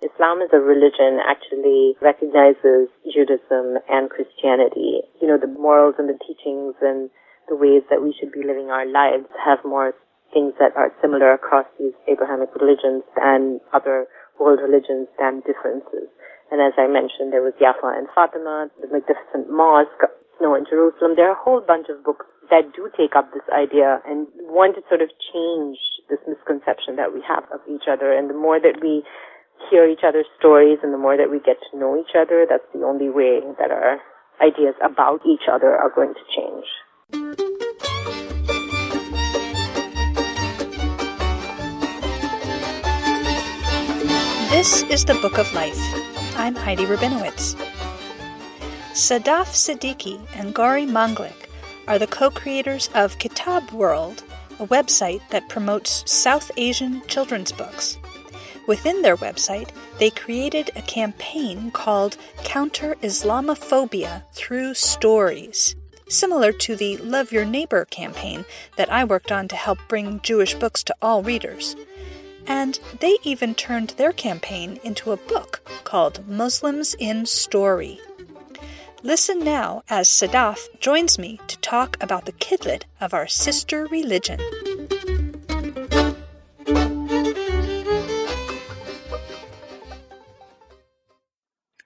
Islam as a religion actually recognizes Judaism and Christianity. You know, the morals and the teachings and the ways that we should be living our lives have more things that are similar across these Abrahamic religions and other world religions than differences. And as I mentioned, there was Yafa and Fatima, the Magnificent Mosque, Snow in Jerusalem. There are a whole bunch of books that do take up this idea and want to sort of change this misconception that we have of each other. And the more that we hear each other's stories and the more that we get to know each other, that's the only way that our ideas about each other are going to change. This is the Book of Life. I'm Heidi Rabinowitz. Sadaf Siddiqui and Gauri Manglik are the co-creators of Kitab World, a website that promotes South Asian children's books. Within their website, they created a campaign called Counter Islamophobia Through Stories, similar to the Love Your Neighbor campaign that I worked on to help bring Jewish books to all readers. And they even turned their campaign into a book called Muslims in Story. Listen now as Sadaf joins me to talk about the Kidlit of our sister religion.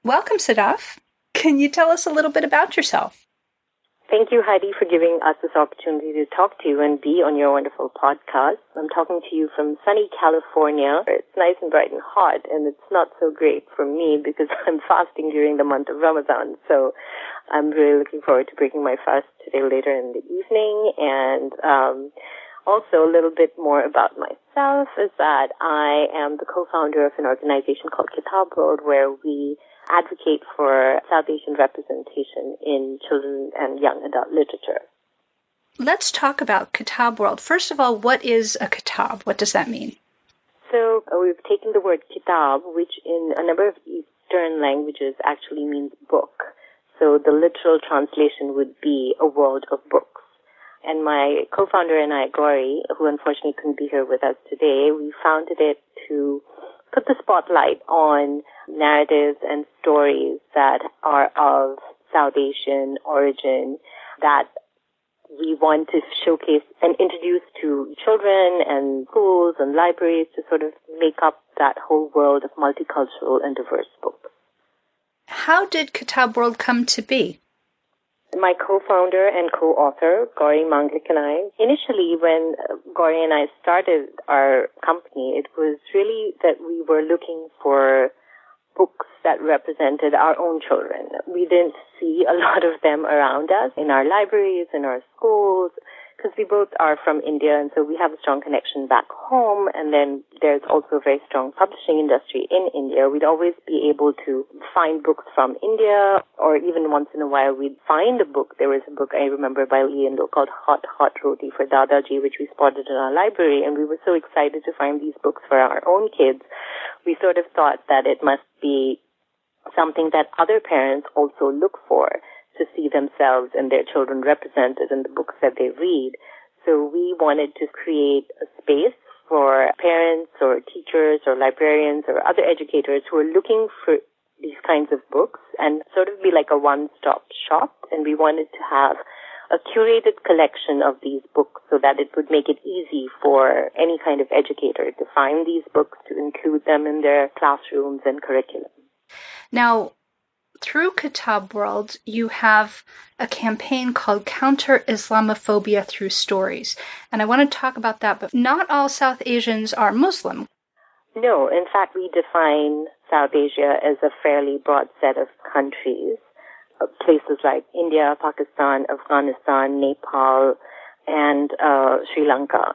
Welcome, Sadaf. Can you tell us a little bit about yourself? Thank you, Heidi, for giving us this opportunity to talk to you and be on your wonderful podcast. I'm talking to you from sunny California. It's nice and bright and hot, and it's not so great for me because I'm fasting during the month of Ramadan. So I'm really looking forward to breaking my fast today later in the evening. And also a little bit more about myself is that I am the co-founder of an organization called Kitab World, where we advocate for South Asian representation in children and young adult literature. Let's talk about Kitab World. First of all, what is a kitab? What does that mean? So we've taken the word kitab, which in a number of Eastern languages actually means book. So the literal translation would be a world of books. And my co-founder and I, Gauri, who unfortunately couldn't be here with us today, we founded it to put the spotlight on narratives and stories that are of South Asian origin that we want to showcase and introduce to children and schools and libraries to sort of make up that whole world of multicultural and diverse books. How did Kitab World come to be? My co-founder and co-author, Gauri Manglik, and I, initially when Gauri and I started our company, it was really that we were looking for books that represented our own children. We didn't see a lot of them around us in our libraries, in our schools, because we both are from India, and so we have a strong connection back home, and then there's also a very strong publishing industry in India. We'd always be able to find books from India, or even once in a while we'd find a book. There was a book I remember by Lee Indo called Hot Hot Roti for Dadaji, which we spotted in our library, and we were so excited to find these books for our own kids. We sort of thought that it must be something that other parents also look for, to see themselves and their children represented in the books that they read. So we wanted to create a space for parents or teachers or librarians or other educators who are looking for these kinds of books and sort of be like a one-stop shop. And we wanted to have a curated collection of these books so that it would make it easy for any kind of educator to find these books, to include them in their classrooms and curriculum. Now, through Kitab World, you have a campaign called Counter Islamophobia Through Stories. And I want to talk about that, but not all South Asians are Muslim. No, in fact, we define South Asia as a fairly broad set of countries, places like India, Pakistan, Afghanistan, Nepal, and Sri Lanka.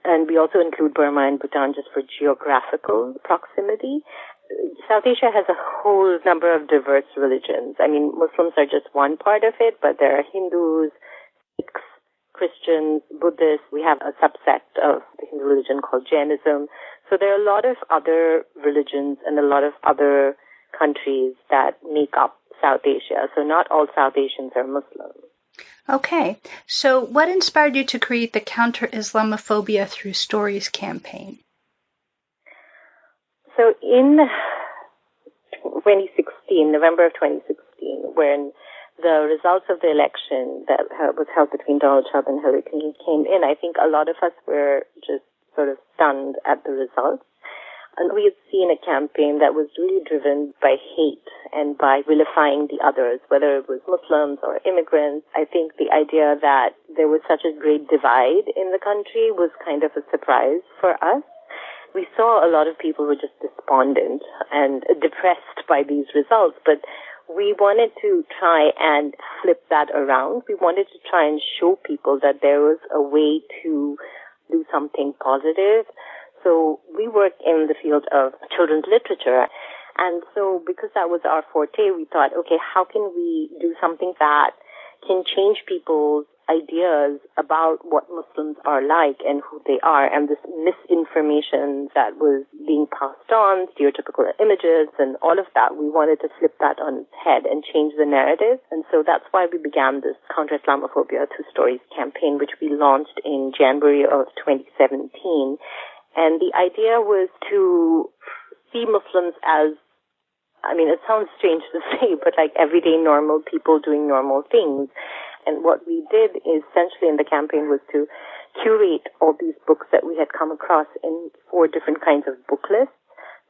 And we also include Burma and Bhutan just for geographical proximity. South Asia has a whole number of diverse religions. I mean, Muslims are just one part of it, but there are Hindus, Sikhs, Christians, Buddhists. We have a subsect of the Hindu religion called Jainism. So there are a lot of other religions and a lot of other countries that make up South Asia. So not all South Asians are Muslim. Okay. So what inspired you to create the Counter Islamophobia Through Stories campaign? So in November of 2016, when the results of the election that was held between Donald Trump and Hillary Clinton came in, I think a lot of us were just sort of stunned at the results. And we had seen a campaign that was really driven by hate and by vilifying the others, whether it was Muslims or immigrants. I think the idea that there was such a great divide in the country was kind of a surprise for us. We saw a lot of people were just despondent and depressed by these results, but we wanted to try and flip that around. We wanted to try and show people that there was a way to do something positive. So we work in the field of children's literature. And so because that was our forte, we thought, okay, how can we do something that can change people's ideas about what Muslims are like and who they are, and this misinformation that was being passed on, stereotypical images and all of that. We wanted to flip that on its head and change the narrative. And so that's why we began this Counter Islamophobia Through Stories campaign, which we launched in January of 2017. And the idea was to see Muslims as, I mean, it sounds strange to say, but like everyday normal people doing normal things. And what we did essentially in the campaign was to curate all these books that we had come across in 4 different kinds of book lists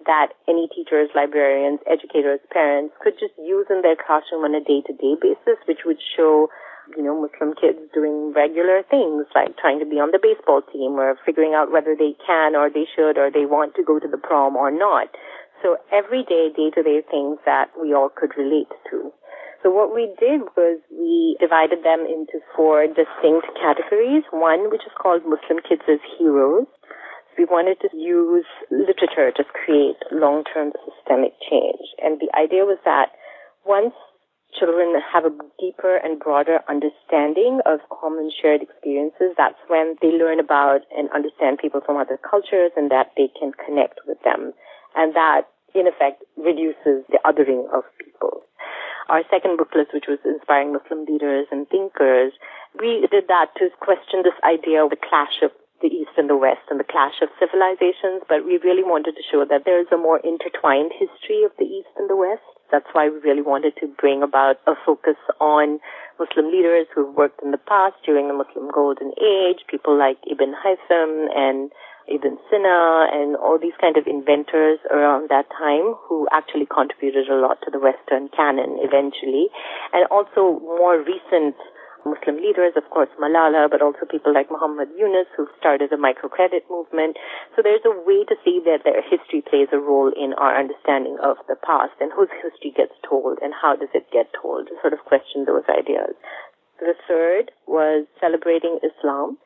that any teachers, librarians, educators, parents could just use in their classroom on a day-to-day basis, which would show, you know, Muslim kids doing regular things like trying to be on the baseball team or figuring out whether they can or they should or they want to go to the prom or not. So everyday, day-to-day things that we all could relate to. So what we did was we divided them into 4 distinct categories. One, which is called Muslim Kids as Heroes. We wanted to use literature to create long-term systemic change. And the idea was that once children have a deeper and broader understanding of common shared experiences, that's when they learn about and understand people from other cultures and that they can connect with them. And that, in effect, reduces the othering of people. Our second book list, which was Inspiring Muslim Leaders and Thinkers, we did that to question this idea of the clash of the East and the West and the clash of civilizations, but we really wanted to show that there is a more intertwined history of the East and the West. That's why we really wanted to bring about a focus on Muslim leaders who've worked in the past during the Muslim Golden Age, people like Ibn Haytham and Ibn Sina and all these kind of inventors around that time who actually contributed a lot to the Western canon eventually. And also more recent Muslim leaders, of course, Malala, but also people like Muhammad Yunus who started the microcredit movement. So there's a way to see that their history plays a role in our understanding of the past and whose history gets told and how does it get told, to sort of question those ideas. The third was Celebrating Islam.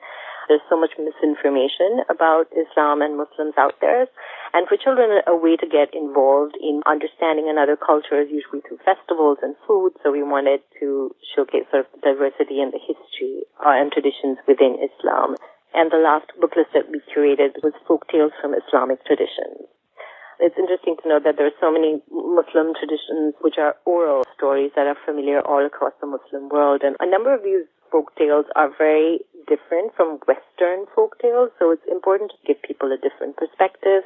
There's so much misinformation about Islam and Muslims out there. And for children, a way to get involved in understanding another culture is usually through festivals and food. So we wanted to showcase sort of the diversity and the history and traditions within Islam. And the last book list that we curated was Folk Tales from Islamic Traditions. It's interesting to know that there are so many Muslim traditions which are oral stories that are familiar all across the Muslim world. And a number of these folk tales are very different from Western folk tales, so it's important to give people a different perspective.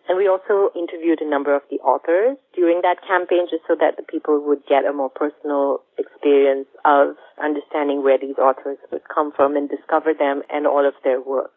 And we also interviewed a number of the authors during that campaign just so that the people would get a more personal experience of understanding where these authors would come from and discover them and all of their work.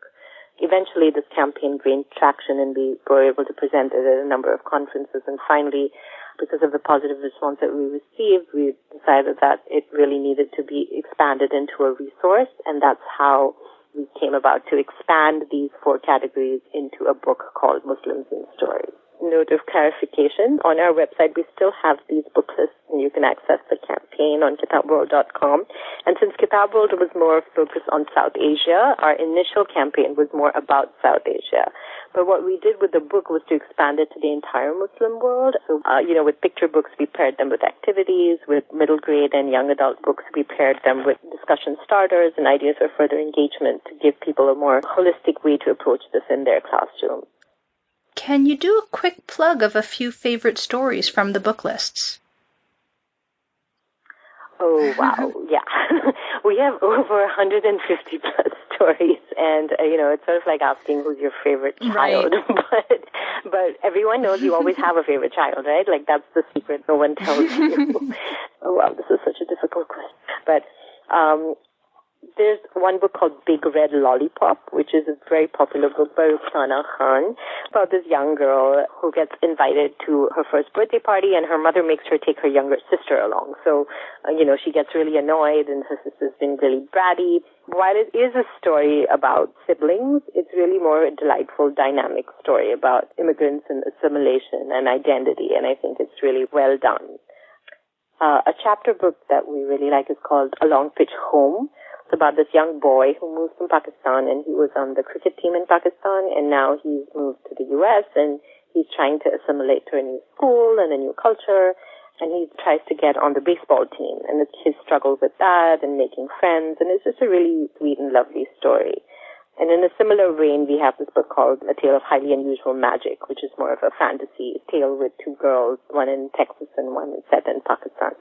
Eventually, this campaign gained traction and we were able to present it at a number of conferences. And finally, because of the positive response that we received, we decided that it really needed to be expanded into a resource. And that's how we came about to expand these 4 categories into a book called Muslims and Stories. Note of clarification, on our website we still have these book lists and you can access the campaign on kitabworld.com. And since Kitab World was more focused on South Asia, our initial campaign was more about South Asia. But what we did with the book was to expand it to the entire Muslim world. So, with picture books, we paired them with activities. With middle grade and young adult books, we paired them with discussion starters and ideas for further engagement to give people a more holistic way to approach this in their classroom. Can you do a quick plug of a few favorite stories from the book lists? Oh, wow. Yeah. We have over 150 plus stories, and it's sort of like asking who's your favorite child. Right. but everyone knows you always have a favorite child, right? Like that's the secret no one tells you. Oh wow, this is such a difficult question. But there's one book called Big Red Lollipop, which is a very popular book by Rukhsana Khan, about this young girl who gets invited to her first birthday party, and her mother makes her take her younger sister along. So, she gets really annoyed, and her sister's been really bratty. While it is a story about siblings, it's really more a delightful, dynamic story about immigrants and assimilation and identity, and I think it's really well done. A chapter book that we really like is called A Long Pitch Home. It's about this young boy who moved from Pakistan, and he was on the cricket team in Pakistan, and now he's moved to the U.S., and he's trying to assimilate to a new school and a new culture, and he tries to get on the baseball team, and it's his struggle with that and making friends, and it's just a really sweet and lovely story. And in a similar vein, we have this book called A Tale of Highly Unusual Magic, which is more of a fantasy tale with two girls, one in Texas and one set in Pakistan.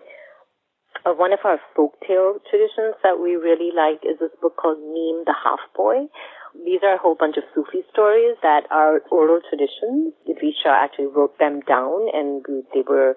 One of our folktale traditions that we really like is this book called Neem the Half-Boy. These are a whole bunch of Sufi stories that are oral traditions. Idris Shah actually wrote them down, and they were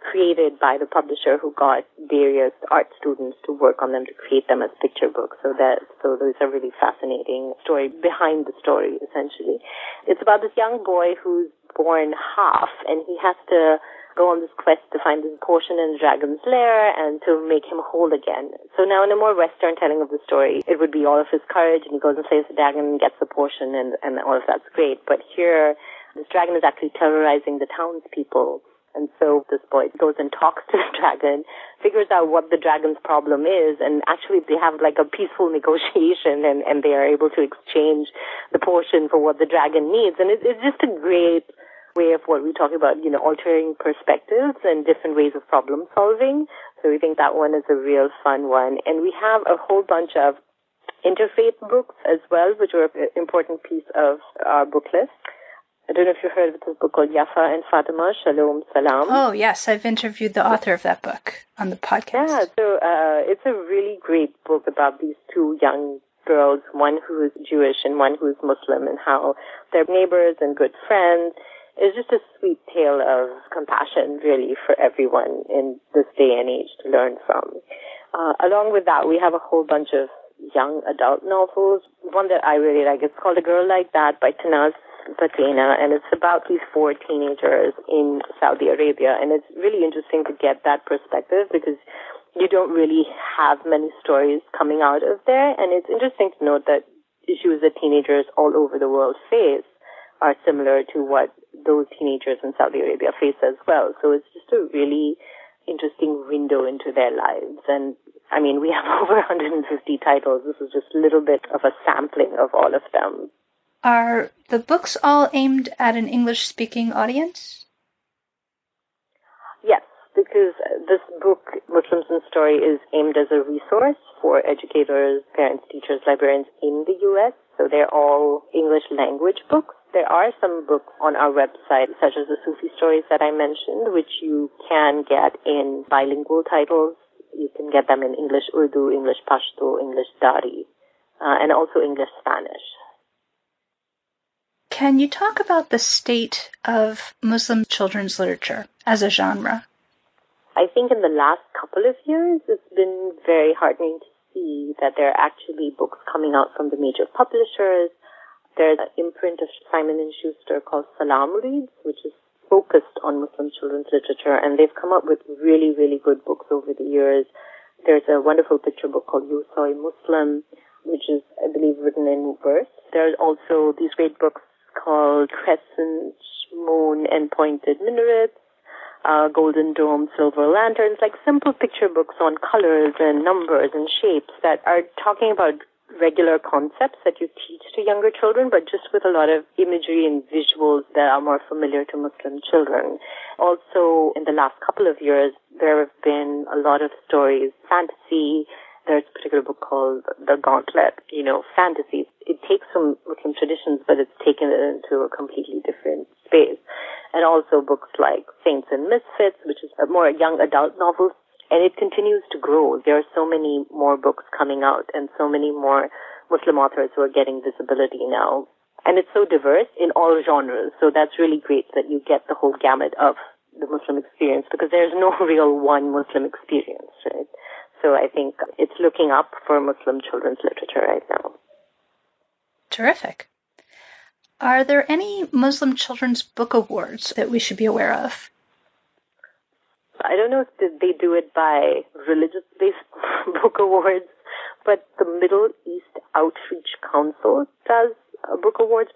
created by the publisher who got various art students to work on them to create them as picture books. So those are really fascinating story behind the story, essentially. It's about this young boy who's born half, and he has to go on this quest to find this portion in the dragon's lair and to make him whole again. So now in a more Western telling of the story, it would be all of his courage, and he goes and slays the dragon and gets the portion, and all of that's great. But here, this dragon is actually terrorizing the townspeople. And so this boy goes and talks to the dragon, figures out what the dragon's problem is, and actually they have like a peaceful negotiation, and they are able to exchange the portion for what the dragon needs. And it's just a great way of what we talk about, altering perspectives and different ways of problem solving. So we think that one is a real fun one. And we have a whole bunch of interfaith books as well, which are an important piece of our book list. I don't know if you've heard of this book called Yafa and Fatima, Shalom Salam. Oh, yes. I've interviewed the author of that book on the podcast. Yeah, so it's a really great book about these two young girls, one who is Jewish and one who is Muslim, and how they're neighbors and good friends. It's just a sweet tale of compassion, really, for everyone in this day and age to learn from. Along with that, we have a whole bunch of young adult novels. One that I really like is called A Girl Like That by Tanaz Patena, and it's about these 4 teenagers in Saudi Arabia. And it's really interesting to get that perspective because you don't really have many stories coming out of there. And it's interesting to note that issues that teenagers all over the world face are similar to what those teenagers in Saudi Arabia face as well. So it's just a really interesting window into their lives. And I mean, we have over 150 titles. This is just a little bit of a sampling of all of them. Are the books all aimed at an English-speaking audience? Yes, because this book, Muslims in Story, is aimed as a resource for educators, parents, teachers, librarians in the U.S. So they're all English language books. There are some books on our website, such as the Sufi stories that I mentioned, which you can get in bilingual titles. You can get them in English Urdu, English Pashto, English Dari, and also English Spanish. Can you talk about the state of Muslim children's literature as a genre? I think in the last couple of years, it's been very heartening to see that there are actually books coming out from the major publishers. There's an imprint of Simon & Schuster called Salam Reads, which is focused on Muslim children's literature, and they've come up with really, really good books over the years. There's a wonderful picture book called You Soy Muslim, which is, I believe, written in verse. There's also these great books called Crescent Moon and Pointed Minarets, Golden Dome, Silver Lanterns, like simple picture books on colors and numbers and shapes that are talking about regular concepts that you teach to younger children, but just with a lot of imagery and visuals that are more familiar to Muslim children. Also, in the last couple of years, there have been a lot of stories, fantasy. There's a particular book called The Gauntlet, fantasy. It takes from Muslim traditions, but it's taken it into a completely different space. And also books like Saints and Misfits, which is a more young adult novel. And it continues to grow. There are so many more books coming out and so many more Muslim authors who are getting visibility now. And it's so diverse in all genres. So that's really great that you get the whole gamut of the Muslim experience, because there's no real one Muslim experience, right? So I think it's looking up for Muslim children's literature right now. Terrific. Are there any Muslim children's book awards that we should be aware of? I don't know if they do it by religious-based book awards, but the Middle East Outreach Council does book awards.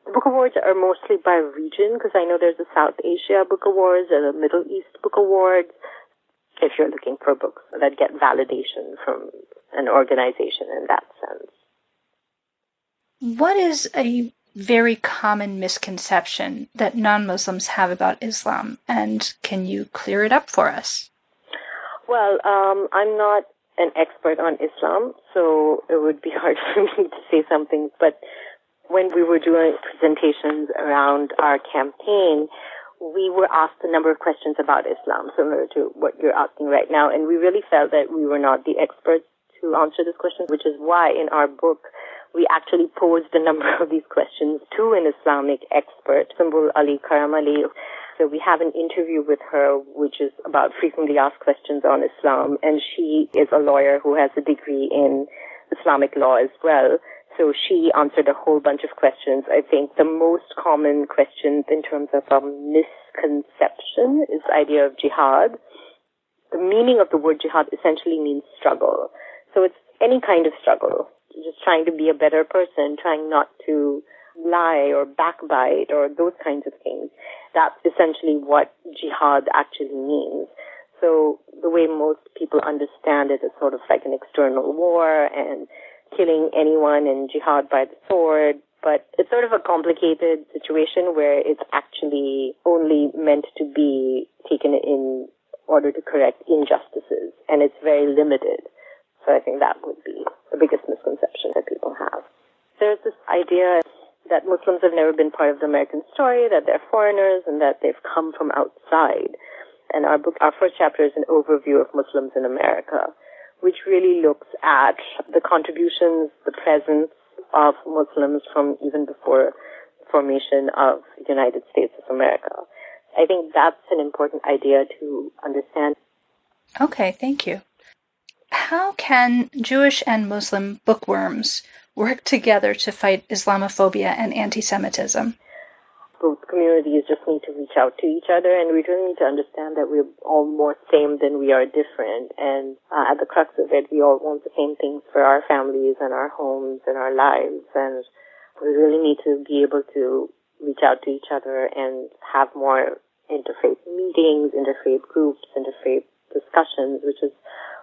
The book awards are mostly by region, because I know there's a South Asia Book Awards and a Middle East Book Awards, if you're looking for books that get validation from an organization in that sense. What is a very common misconception that non-Muslims have about Islam, and can you clear it up for us? Well, I'm not an expert on Islam, so it would be hard for me to say something, but when we were doing presentations around our campaign, we were asked a number of questions about Islam, similar to what you're asking right now, and we really felt that we were not the experts to answer this question, which is why in our book we actually posed a number of these questions to an Islamic expert, Sumbul Ali Karam Ali. So we have an interview with her, which is about frequently asked questions on Islam, and she is a lawyer who has a degree in Islamic law as well. So she answered a whole bunch of questions. I think the most common questions in terms of misconception is the idea of jihad. The meaning of the word jihad essentially means struggle. So it's any kind of struggle. Just trying to be a better person, trying not to lie or backbite or those kinds of things. That's essentially what jihad actually means. So the way most people understand it is sort of like an external war and killing anyone in jihad by the sword. But it's sort of a complicated situation where it's actually only meant to be taken in order to correct injustices, and it's very limited. So I think that would be the biggest misconception that people have. There's this idea that Muslims have never been part of the American story, that they're foreigners, and that they've come from outside. And our book, our first chapter is an overview of Muslims in America, which really looks at the contributions, the presence of Muslims from even before the formation of the United States of America. I think that's an important idea to understand. Okay, thank you. How can Jewish and Muslim bookworms work together to fight Islamophobia and anti-Semitism? Both communities just need to reach out to each other, and we really need to understand that we're all more same than we are different. And at the crux of it, we all want the same things for our families and our homes and our lives. And we really need to be able to reach out to each other and have more interfaith meetings, interfaith groups, interfaith discussions, which is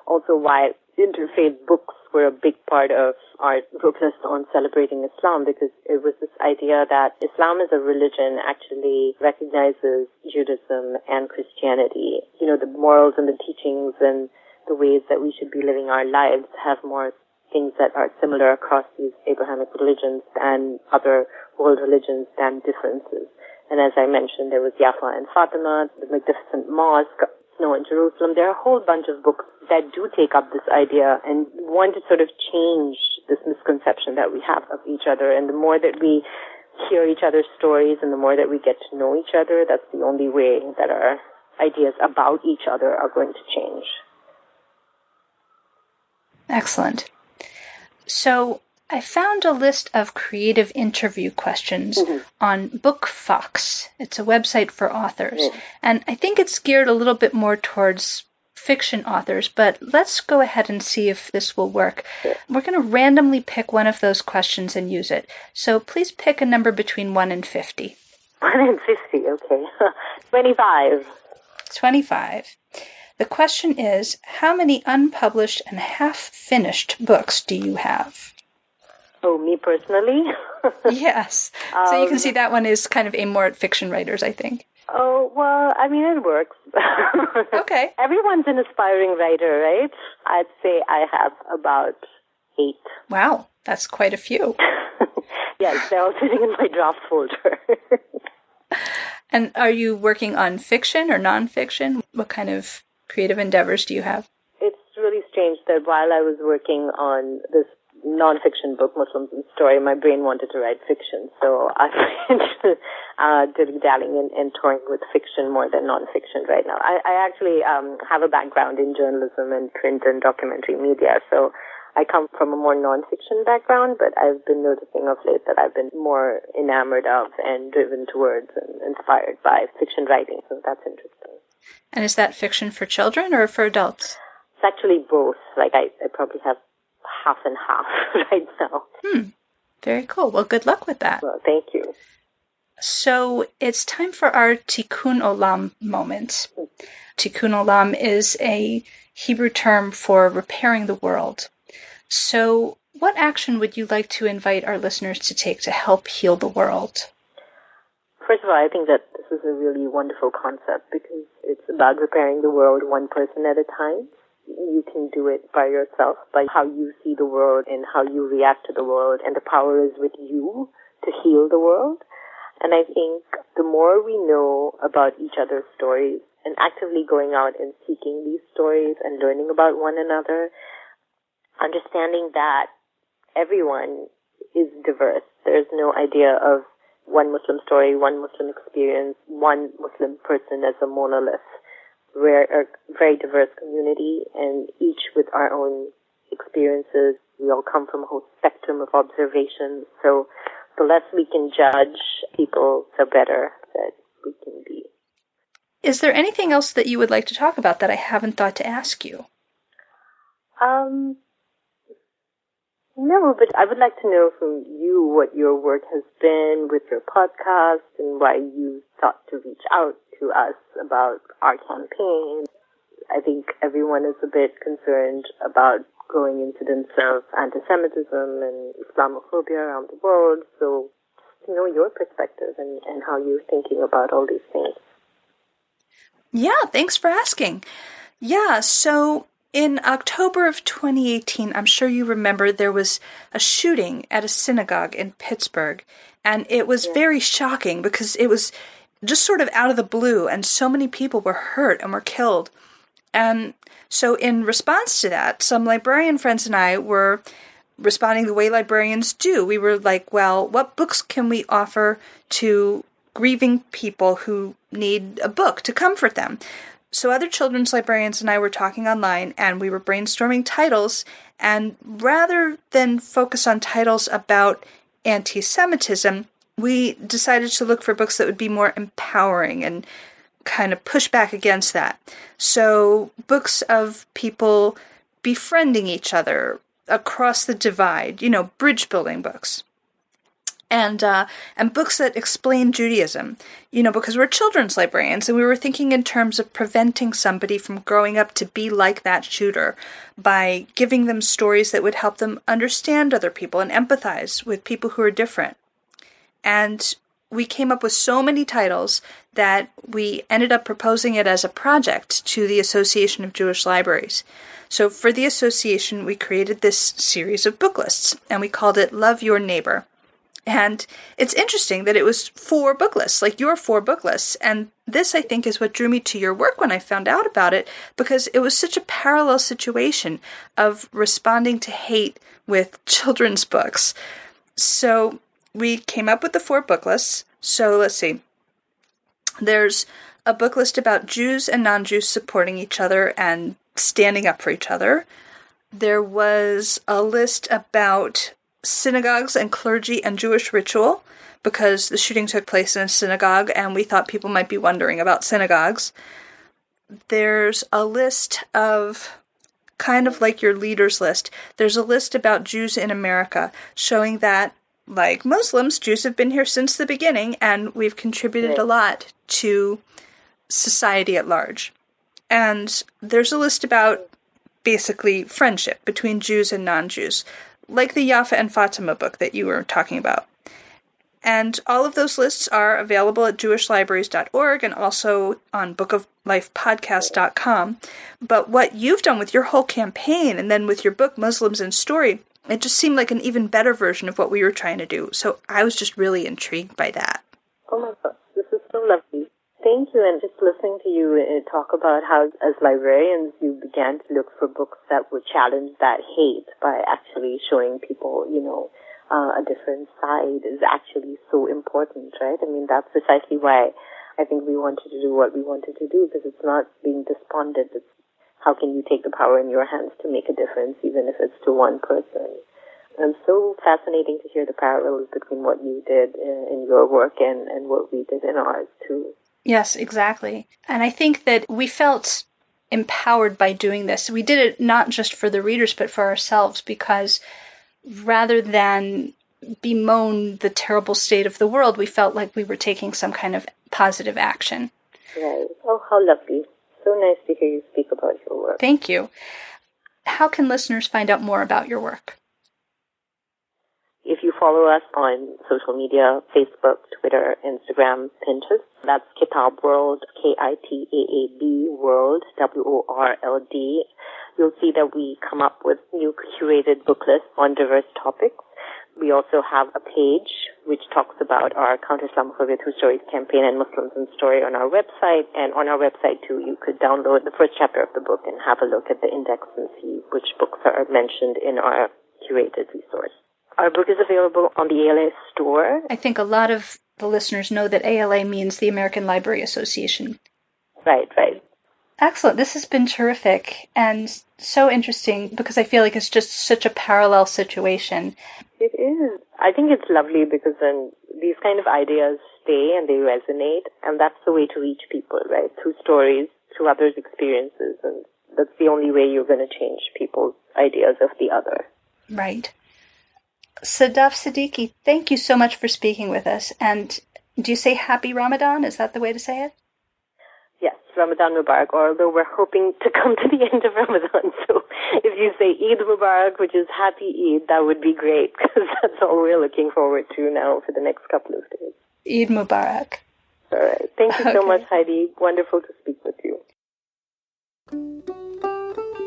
also why interfaith books were a big part of our book list on celebrating Islam, because it was this idea that Islam as a religion actually recognizes Judaism and Christianity. You know, the morals and the teachings and the ways that we should be living our lives have more things that are similar across these Abrahamic religions and other world religions than differences. And as I mentioned, there was Yafa and Fatima, the Magnificent Mosque, Snow in Jerusalem. There are a whole bunch of books that do take up this idea and want to sort of change this misconception that we have of each other. And the more that we hear each other's stories and the more that we get to know each other, that's the only way that our ideas about each other are going to change. Excellent. So I found a list of creative interview questions on BookFox. It's a website for authors. And I think it's geared a little bit more towards fiction authors, but let's go ahead and see if this will work. We're going to randomly pick one of those questions and use it. So please pick a number between 1 and 50. 1 and 50, okay. 25. 25. The question is, how many unpublished and half-finished books do you have? Oh, me personally? Yes. So you can see that one is kind of aimed more at fiction writers, I think. Oh, well, I mean, it works. Okay. Everyone's an aspiring writer, right? I'd say I have about 8. Wow, that's quite a few. Yes, they're all sitting in my draft folder. And are you working on fiction or nonfiction? What kind of creative endeavors do you have? It's really strange that while I was working on this non-fiction book, Muslims in Story, my brain wanted to write fiction. So I've been dilly-dallying and touring with fiction more than non-fiction right now. I actually have a background in journalism and print and documentary media, so I come from a more non-fiction background, but I've been noticing of late that I've been more enamored of and driven towards and inspired by fiction writing, so that's interesting. And is that fiction for children or for adults? It's actually both. Like, I probably have half and half right now. Very cool. Well, good luck with that. Well, thank you. So it's time for our Tikkun Olam moment. Tikkun Olam is a Hebrew term for repairing the world. So what action would you like to invite our listeners to take to help heal the world? First of all, I think that this is a really wonderful concept because it's about repairing the world one person at a time. You can do it by yourself, by how you see the world and how you react to the world, and the power is with you to heal the world. And I think the more we know about each other's stories and actively going out and seeking these stories and learning about one another, understanding that everyone is diverse. There's no idea of one Muslim story, one Muslim experience, one Muslim person as a monolith. We're a very diverse community, and each with our own experiences. We all come from a whole spectrum of observations. So the less we can judge people, the better that we can be. Is there anything else that you would like to talk about that I haven't thought to ask you? No, but I would like to know from you what your work has been with your podcast and why you thought to reach out to us about our campaign. I think everyone is a bit concerned about growing incidents of anti-Semitism and Islamophobia around the world. So just to know your perspective and how you're thinking about all these things. Yeah, thanks for asking. Yeah, so in October of 2018, I'm sure you remember, there was a shooting at a synagogue in Pittsburgh, and it was very shocking because it was just sort of out of the blue, and so many people were hurt and were killed. And so in response to that, some librarian friends and I were responding the way librarians do. We were like, well, what books can we offer to grieving people who need a book to comfort them? So other children's librarians and I were talking online, and we were brainstorming titles, and rather than focus on titles about anti-Semitism, we decided to look for books that would be more empowering and kind of push back against that. So books of people befriending each other across the divide, bridge building books. And books that explain Judaism, because we're children's librarians, and we were thinking in terms of preventing somebody from growing up to be like that shooter by giving them stories that would help them understand other people and empathize with people who are different. And we came up with so many titles that we ended up proposing it as a project to the Association of Jewish Libraries. So for the association, we created this series of book lists, and we called it Love Your Neighbor. And it's interesting that it was 4 book lists, like your 4 book lists. And this, I think, is what drew me to your work when I found out about it, because it was such a parallel situation of responding to hate with children's books. So we came up with the 4 book lists. So let's see. There's a book list about Jews and non-Jews supporting each other and standing up for each other. There was a list about synagogues and clergy and Jewish ritual, because the shooting took place in a synagogue and we thought people might be wondering about synagogues. There's a list of, kind of like your leaders list, there's a list about Jews in America, showing that, like Muslims, Jews have been here since the beginning, and we've contributed a lot to society at large. And there's a list about basically friendship between Jews and non-Jews, like the Yafa and Fatima book that you were talking about. And all of those lists are available at jewishlibraries.org and also on bookoflifepodcast.com. But what you've done with your whole campaign, and then with your book, Muslims in Story, it just seemed like an even better version of what we were trying to do. So I was just really intrigued by that. Oh my gosh, this is so lovely. Thank you. And just listening to you talk about how, as librarians, you began to look for books that would challenge that hate by actually showing people, a different side is actually so important, right? I mean, that's precisely why I think we wanted to do what we wanted to do, because it's not being despondent. It's how can you take the power in your hands to make a difference, even if it's to one person. And so fascinating to hear the parallels between what you did in your work and what we did in ours, too. Yes, exactly. And I think that we felt empowered by doing this. We did it not just for the readers, but for ourselves, because rather than bemoan the terrible state of the world, we felt like we were taking some kind of positive action. Right. Oh, how lovely. So nice to hear you speak about your work. Thank you. How can listeners find out more about your work? If you follow us on social media, Facebook, Twitter, Instagram, Pinterest, that's Kitab World, Kitaab World, WORLD. You'll see that we come up with new curated book lists on diverse topics. We also have a page which talks about our Counter-Islamophobia Through Stories campaign and Muslims in Story on our website. And on our website, too, you could download the first chapter of the book and have a look at the index and see which books are mentioned in our curated resource. Our book is available on the ALA store. I think a lot of the listeners know that ALA means the American Library Association. Right. Excellent. This has been terrific and so interesting because I feel like it's just such a parallel situation. It is. I think it's lovely because then these kind of ideas stay and they resonate, and that's the way to reach people, right? Through stories, through others' experiences, and that's the only way you're going to change people's ideas of the other. Right. Sadaf Siddiqui, thank you so much for speaking with us. And do you say Happy Ramadan? Is that the way to say it? Yes, Ramadan Mubarak, although we're hoping to come to the end of Ramadan. So if you say Eid Mubarak, which is Happy Eid, that would be great, because that's all we're looking forward to now for the next couple of days. Eid Mubarak. All right. Thank you so much, Heidi. Wonderful to speak with you.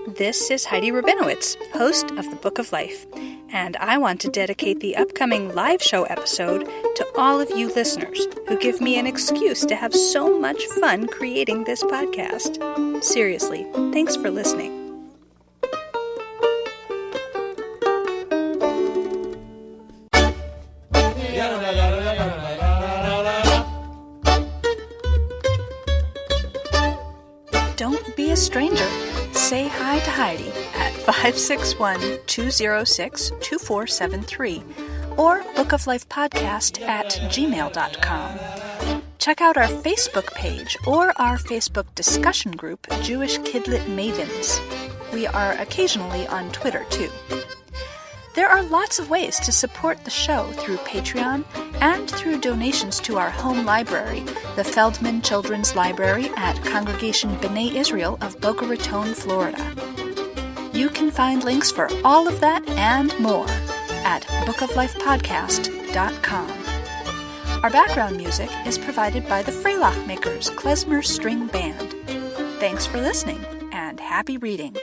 This is Heidi Rabinowitz, host of The Book of Life, and I want to dedicate the upcoming live show episode to all of you listeners who give me an excuse to have so much fun creating this podcast. Seriously, thanks for listening. Don't be a stranger. Say hi to Heidi at 561-206-2473 or bookoflifepodcast@gmail.com. Check out our Facebook page or our Facebook discussion group, Jewish Kidlit Mavens. We are occasionally on Twitter, too. There are lots of ways to support the show through Patreon and through donations to our home library, the Feldman Children's Library at Congregation B'nai Israel of Boca Raton, Florida. You can find links for all of that and more at bookoflifepodcast.com. Our background music is provided by the Freilach Makers Klezmer String Band. Thanks for listening, and happy reading.